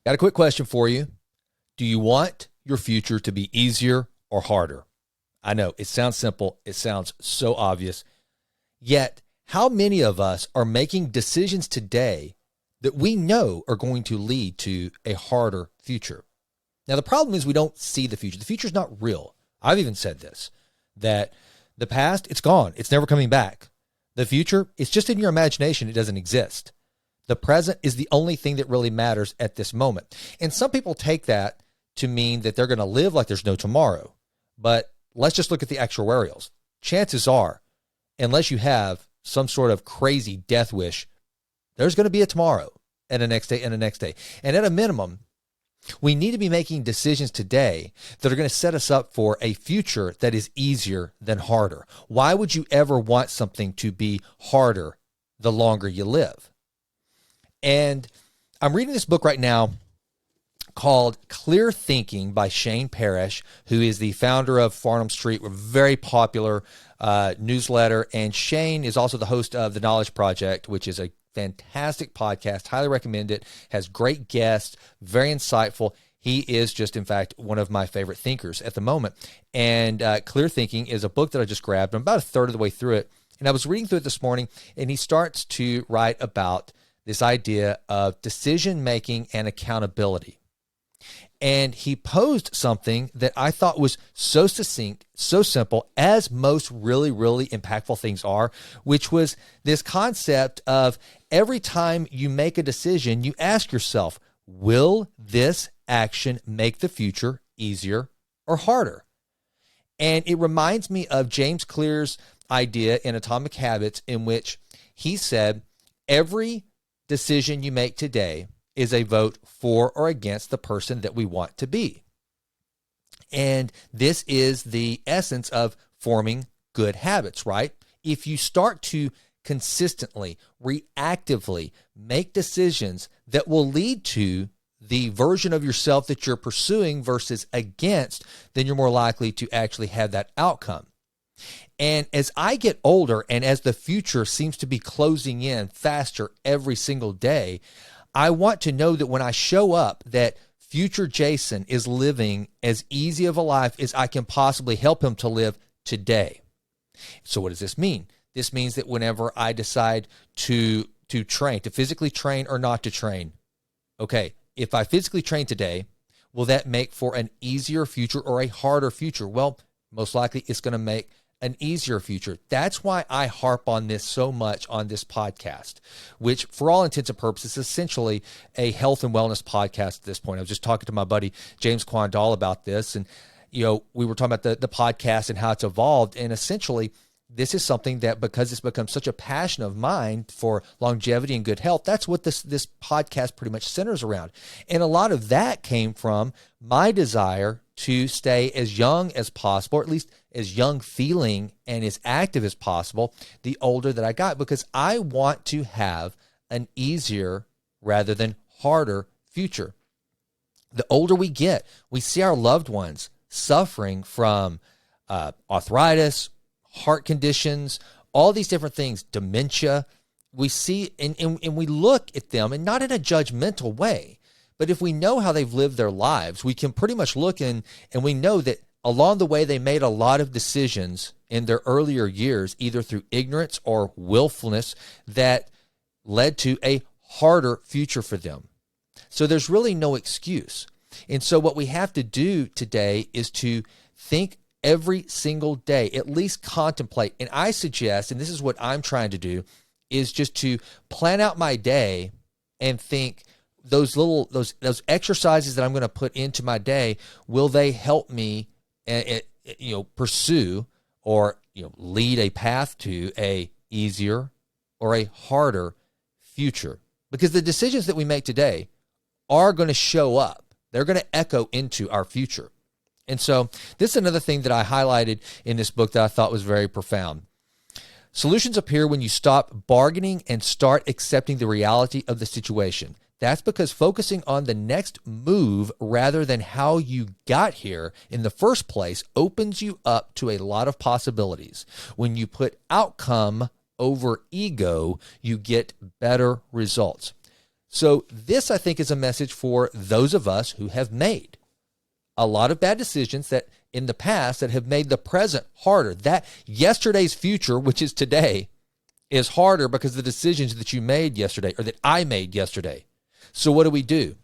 Got a quick question for you. Do you want your future to be easier or harder? I know it sounds simple. It sounds so obvious. Yet, how many of us are making decisions today that we know are going to lead to a harder future? Now, the problem is we don't see the future. The future is not real. I've even said this, that the past, it's gone. It's never coming back. The future, it's just in your imagination. It doesn't exist. The present is the only thing that really matters at this moment. And some people take that to mean that they're going to live like there's no tomorrow. But let's just look at the actuarials. Chances are, unless you have some sort of crazy death wish, there's going to be a tomorrow and a next day and a next day. And at a minimum, we need to be making decisions today that are going to set us up for a future that is easier than harder. Why would you ever want something to be harder the longer you live? And I'm reading this book right now called Clear Thinking by Shane Parrish, who is the founder of Farnham Street, a very popular newsletter. And Shane is also the host of The Knowledge Project, which is a fantastic podcast. Highly recommend it. Has great guests, very insightful. He is just, in fact, one of my favorite thinkers at the moment. And Clear Thinking is a book that I just grabbed. I'm about a third of the way through it. And I was reading through it this morning, and he starts to write about this idea of decision-making and accountability. And he posed something that I thought was so succinct, so simple, as most really, really impactful things are, which was this concept of every time you make a decision, you ask yourself, will this action make the future easier or harder? And it reminds me of James Clear's idea in Atomic Habits, in which he said, every decision you make today is a vote for or against the person that we want to be. And this is the essence of forming good habits, right? If you start to consistently, reactively make decisions that will lead to the version of yourself that you're pursuing versus against, then you're more likely to actually have that outcome. And as I get older and as the future seems to be closing in faster every single day, I want to know that when I show up, that future Jason is living as easy of a life as I can possibly help him to live today. So what does this mean? This means that whenever I decide to train, to physically train or not to train, okay, if I physically train today, will that make for an easier future or a harder future? Well, most likely it's going to make an easier future. That's why I harp on this so much on this podcast, which for all intents and purposes is essentially a health and wellness podcast at this point. I was just talking to my buddy James Quandall about this, and we were talking about the podcast and how it's evolved, and essentially this is something that, because it's become such a passion of mine for longevity and good health, that's what this podcast pretty much centers around. And a lot of that came from my desire to stay as young as possible, or at least as young feeling and as active as possible the older that I got, because I want to have an easier rather than harder future. The older we get, we see our loved ones suffering from arthritis, heart conditions, all these different things, dementia. We see and we look at them, and not in a judgmental way, but if we know how they've lived their lives, we can pretty much look in and we know that along the way they made a lot of decisions in their earlier years, either through ignorance or willfulness, that led to a harder future for them. So there's really no excuse. And so what we have to do today is to think every single day, at least contemplate. And I suggest, and this is what I'm trying to do, is just to plan out my day and think, those exercises that I'm going to put into my day, will they help me pursue or lead a path to a easier or a harder future? Because the decisions that we make today are going to show up. They're going to echo into our future. And so this is another thing that I highlighted in this book that I thought was very profound. Solutions appear when you stop bargaining and start accepting the reality of the situation. That's because focusing on the next move rather than how you got here in the first place opens you up to a lot of possibilities. When you put outcome over ego, you get better results. So this, I think, is a message for those of us who have made a lot of bad decisions that in the past that have made the present harder. That yesterday's future, which is today, is harder because of the decisions that you made yesterday or that I made yesterday. So what do?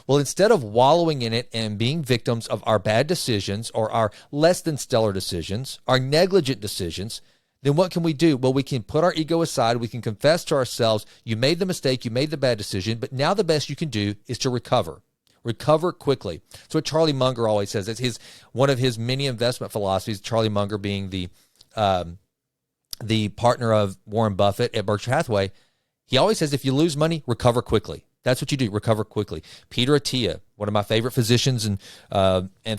Well, instead of wallowing in it and being victims of our bad decisions or our less than stellar decisions, our negligent decisions, then what can we do? Well, we can put our ego aside. We can confess to ourselves, you made the mistake, you made the bad decision, but now the best you can do is to recover. Recover quickly. That's what Charlie Munger always says. It's one of his many investment philosophies, Charlie Munger being the partner of Warren Buffett at Berkshire Hathaway. He always says, if you lose money, recover quickly. That's what you do, recover quickly. Peter Attia, one of my favorite physicians and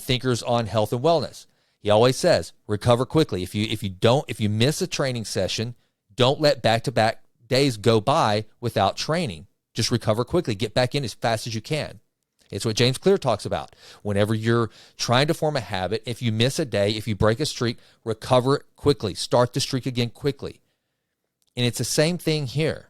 thinkers on health and wellness, he always says, recover quickly. If you miss a training session, don't let back-to-back days go by without training. Just recover quickly. Get back in as fast as you can. It's what James Clear talks about. Whenever you're trying to form a habit, if you miss a day, if you break a streak, recover it quickly. Start the streak again quickly. And it's the same thing here.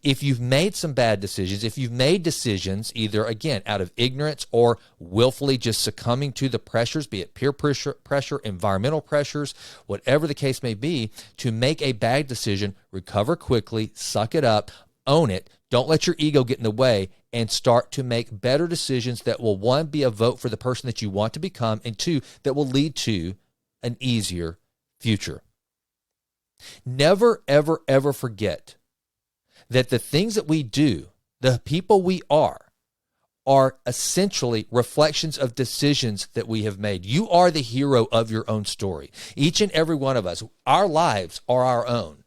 If you've made some bad decisions, if you've made decisions either, again, out of ignorance or willfully just succumbing to the pressures, be it peer pressure, environmental pressures, whatever the case may be, to make a bad decision, recover quickly, suck it up, own it, don't let your ego get in the way, and start to make better decisions that will, one, be a vote for the person that you want to become, and two, that will lead to an easier future. Never, ever, ever forget that the things that we do, the people we are essentially reflections of decisions that we have made. You are the hero of your own story. Each and every one of us, our lives are our own.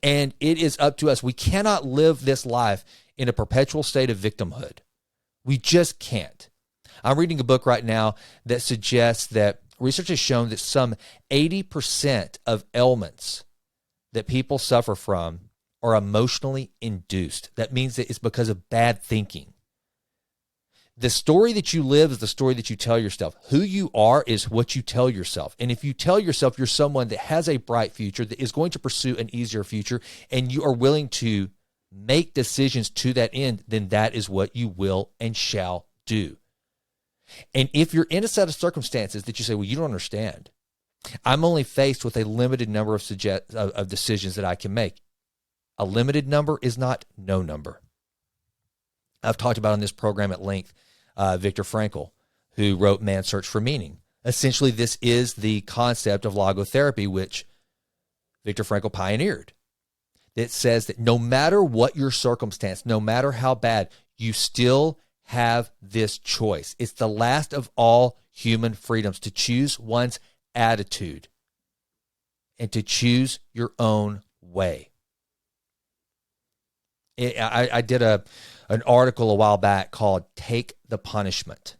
And it is up to us. We cannot live this life in a perpetual state of victimhood. We just can't. I'm reading a book right now that suggests that research has shown that some 80% of ailments that people suffer from are emotionally induced. That means that it's because of bad thinking. The story that you live is the story that you tell yourself. Who you are is what you tell yourself. And if you tell yourself you're someone that has a bright future, that is going to pursue an easier future, and you are willing to make decisions to that end, then that is what you will and shall do. And if you're in a set of circumstances that you say, well, you don't understand, I'm only faced with a limited number of decisions that I can make. A limited number is not no number. I've talked about on this program at length Viktor Frankl, who wrote Man's Search for Meaning. Essentially, this is the concept of logotherapy, which Viktor Frankl pioneered. That says that no matter what your circumstance, no matter how bad, you still have this choice. It's the last of all human freedoms to choose one's attitude and to choose your own way. I did an article a while back called Take the Punishment.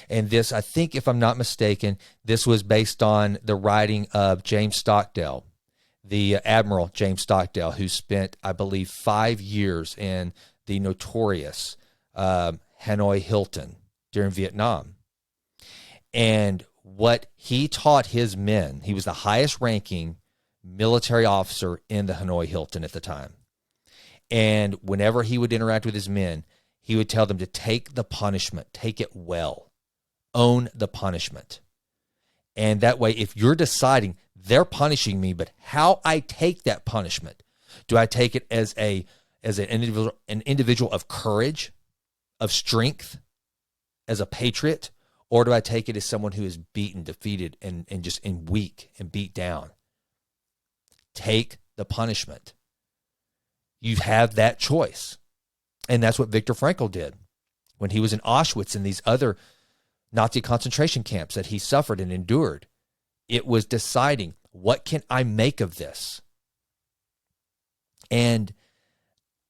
And this, I think, if I'm not mistaken, this was based on the writing of James Stockdale, the Admiral James Stockdale, who spent, I believe, 5 years in the notorious Hanoi Hilton during Vietnam. And what he taught his men, he was the highest ranking military officer in the Hanoi Hilton at the time. And whenever he would interact with his men, he would tell them to take the punishment, take it well, own the punishment. And that way, if you're deciding they're punishing me, but how I take that punishment, do I take it as an individual of courage, of strength, as a patriot, or do I take it as someone who is beaten, defeated, and weak and beat down? Take the punishment. You have that choice. And that's what Viktor Frankl did when he was in Auschwitz and these other Nazi concentration camps that he suffered and endured. It was deciding, what can I make of this? And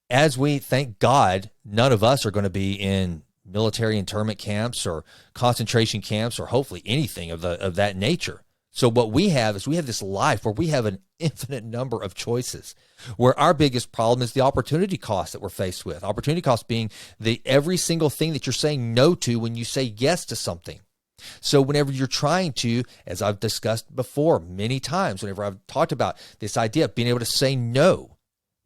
as we, thank God, none of us are going to be in military internment camps or concentration camps or hopefully anything of that nature. So what we have is we have this life where we have an infinite number of choices, where our biggest problem is the opportunity cost that we're faced with. Opportunity cost being every single thing that you're saying no to when you say yes to something. So whenever you're trying to, as I've discussed before many times, whenever I've talked about this idea of being able to say no,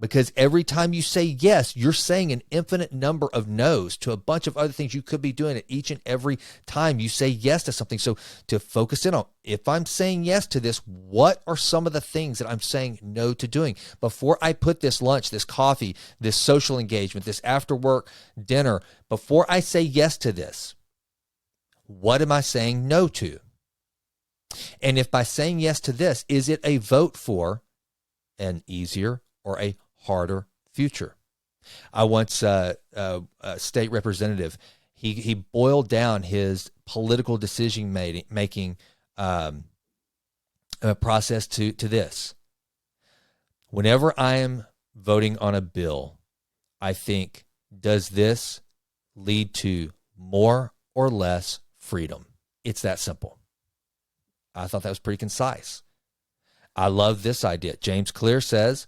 Because every time you say yes, you're saying an infinite number of no's to a bunch of other things you could be doing at each and every time you say yes to something. So to focus in on, if I'm saying yes to this, what are some of the things that I'm saying no to doing? Before I put this lunch, this coffee, this social engagement, this after work dinner, before I say yes to this, what am I saying no to? And if by saying yes to this, is it a vote for an easier or a harder future? I once, a state representative, he boiled down his political decision making process to this. Whenever I am voting on a bill, I think, does this lead to more or less freedom? It's that simple. I thought that was pretty concise. I love this idea. James Clear says,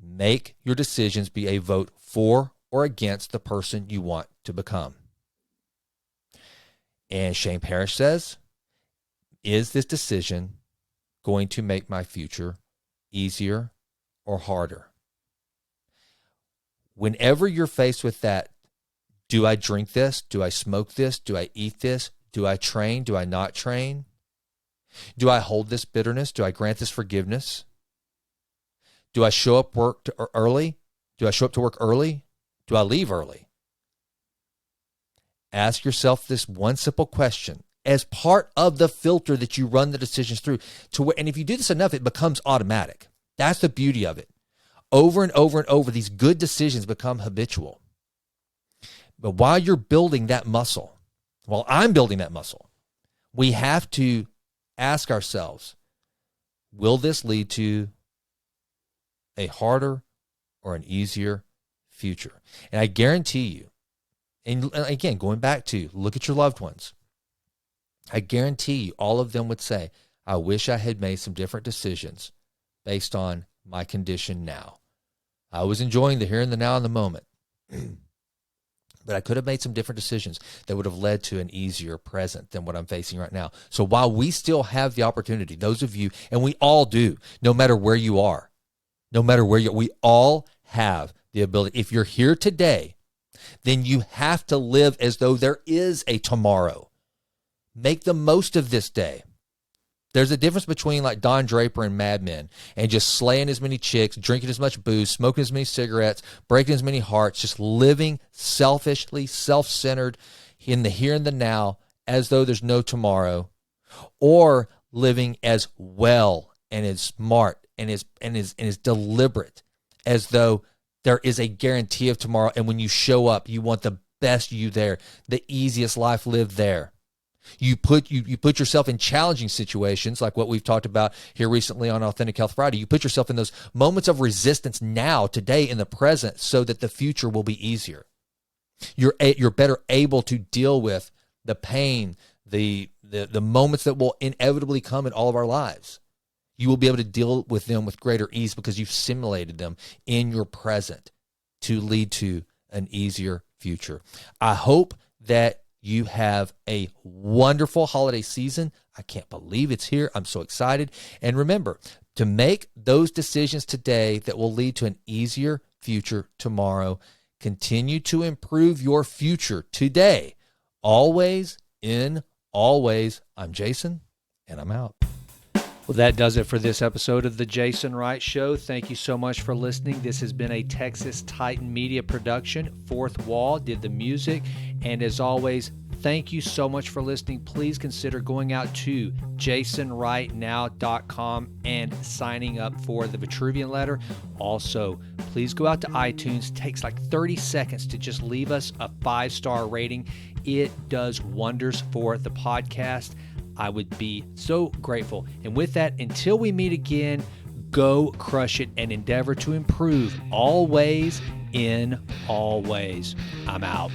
make your decisions be a vote for or against the person you want to become. And Shane Parrish says, is this decision going to make my future easier or harder? Whenever you're faced with that, do I drink this? Do I smoke this? Do I eat this? Do I train? Do I not train? Do I hold this bitterness? Do I grant this forgiveness? Do I show up early? Do I show up to work early? Do I leave early? Ask yourself this one simple question as part of the filter that you run the decisions through. And if you do this enough, it becomes automatic. That's the beauty of it. Over and over and over, these good decisions become habitual. But while you're building that muscle, while I'm building that muscle, we have to ask ourselves, will this lead to a harder or an easier future? And I guarantee you, and again, going back to look at your loved ones, I guarantee you all of them would say, I wish I had made some different decisions based on my condition now. I was enjoying the here and the now and the moment, but I could have made some different decisions that would have led to an easier present than what I'm facing right now. So while we still have the opportunity, those of you, and we all do, no matter where you are, we all have the ability. If you're here today, then you have to live as though there is a tomorrow. Make the most of this day. There's a difference between like Don Draper and Mad Men and just slaying as many chicks, drinking as much booze, smoking as many cigarettes, breaking as many hearts, just living selfishly, self-centered in the here and the now as though there's no tomorrow, or living as well and as smart and as deliberate as though there is a guarantee of tomorrow. And when you show up, you want the best you there, the easiest life lived there. You put yourself in challenging situations like what we've talked about here recently on Authentic Health Friday. You put yourself in those moments of resistance now, today, in the present, so that the future will be easier. You're better able to deal with the pain, the moments that will inevitably come in all of our lives. You will be able to deal with them with greater ease because you've simulated them in your present to lead to an easier future. I hope that you have a wonderful holiday season. I can't believe it's here. I'm so excited. And remember to make those decisions today that will lead to an easier future tomorrow. Continue to improve your future today. Always in always. I'm Jason, and I'm out. Well, that does it for this episode of The Jason Wright Show. Thank you so much for listening. This has been a Texas Titan Media production. Fourth Wall did the music. And as always, thank you so much for listening. Please consider going out to jasonwrightnow.com and signing up for the Vitruvian Letter. Also, please go out to iTunes. It takes like 30 seconds to just leave us a 5-star rating. It does wonders for the podcast. I would be so grateful. And with that, until we meet again, go crush it and endeavor to improve always in all ways. I'm out.